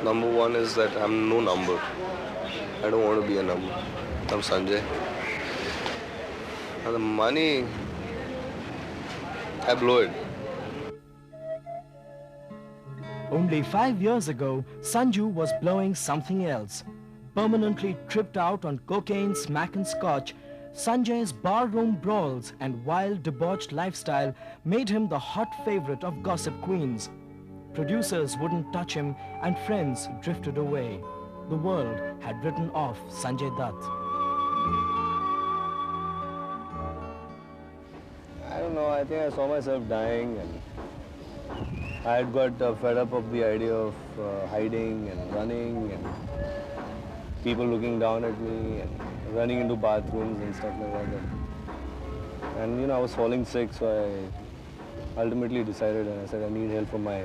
Number one is that I'm no number. I don't want to be a number. I'm Sanjay. And the money, I blow it. Only 5 years ago, Sanju was blowing something else. Permanently tripped out on cocaine, smack and scotch, Sanjay's barroom brawls and wild debauched lifestyle made him the hot favorite of gossip queens. Producers wouldn't touch him and friends drifted away. The world had written off Sanjay Dutt. I don't know, I think I saw myself dying and I had got fed up of the idea of hiding and running and people looking down at me and running into bathrooms and stuff like that. And you know, I was falling sick, so I ultimately decided and I said I need help from my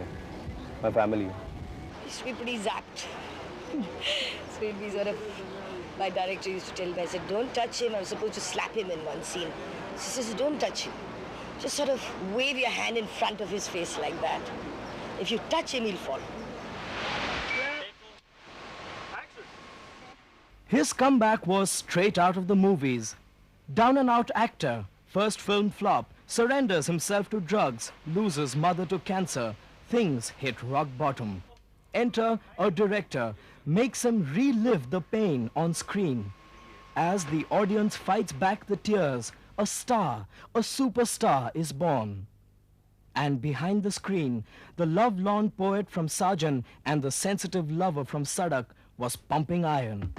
family. He used to be pretty zapped. So he'd be sort of, my director used to tell me, I said, don't touch him. I was supposed to slap him in one scene. She says, don't touch him. Just sort of wave your hand in front of his face like that. If you touch him, he'll fall. His comeback was straight out of the movies. Down and out actor, first film flop, surrenders himself to drugs, loses mother to cancer. Things hit rock bottom. Enter a director, makes him relive the pain on screen. As the audience fights back the tears, a star, a superstar is born. And behind the screen, the love-lorn poet from Sajan and the sensitive lover from Sadak was pumping iron.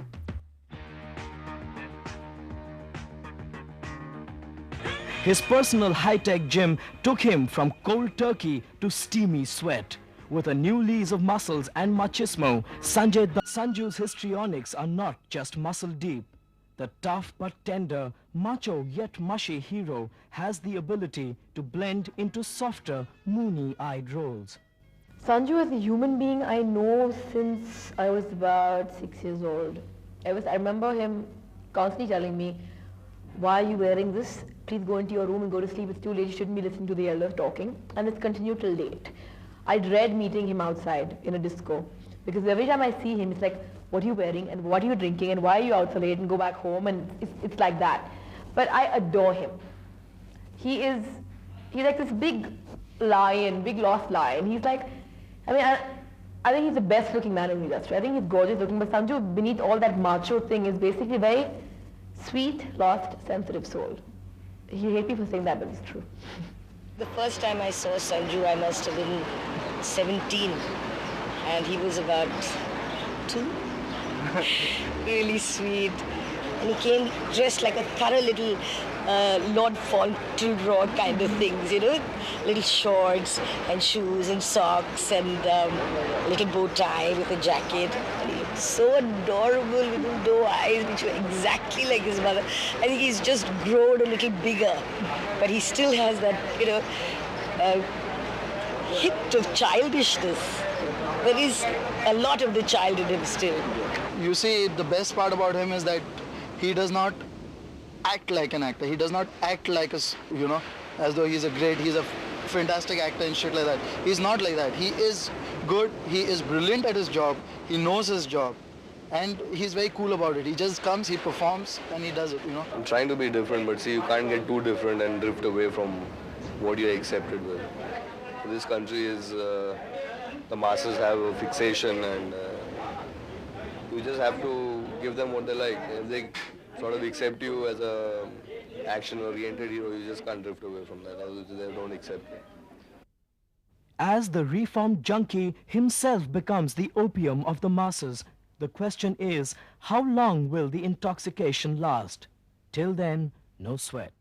His personal high-tech gym took him from cold turkey to steamy sweat. With a new lease of muscles and machismo, Sanju's histrionics are not just muscle deep. The tough but tender, macho yet mushy hero has the ability to blend into softer, moony-eyed roles. Sanju is a human being I know since I was about 6 years old. I remember him constantly telling me, why are you wearing this? Please go into your room and go to sleep. It's too late. You shouldn't be listening to the elders talking. And it's continued till date. I dread meeting him outside in a disco because every time I see him, it's like, what are you wearing and what are you drinking and why are you out so late and go back home, and it's like that. But I adore him. He's like this big lion, big lost lion. He's like, I think he's the best looking man in the industry. I think he's gorgeous looking, but Sanju, beneath all that macho thing, is basically very sweet, lost, sensitive soul. You hate me for saying that, but it's true. The first time I saw Sanju, I must have been 17, and he was about 2. Really sweet. And he came dressed like a thorough little Lord Fauntleroy kind of things, you know, little shorts and shoes and socks and little bow tie with a jacket. And he looked so adorable, little doe eyes, which were exactly like his mother. I think he's just grown a little bigger, but he still has that, you know, hint of childishness. There is a lot of the child in him still. You see, the best part about him is that he does not act like an actor. He does not act like as though he's a fantastic actor and shit like that. He's not like that. He is good. He is brilliant at his job. He knows his job. And he's very cool about it. He just comes, he performs, and he does it, you know. I'm trying to be different, but see, you can't get too different and drift away from what you're accepted with. This country is, the masses have a fixation, and you just have to give them what they like. If they sort of accept you as a action-oriented hero, you just can't drift away from that. Otherwise, they don't accept you. As the reformed junkie himself becomes the opium of the masses, the question is, how long will the intoxication last? Till then, no sweat.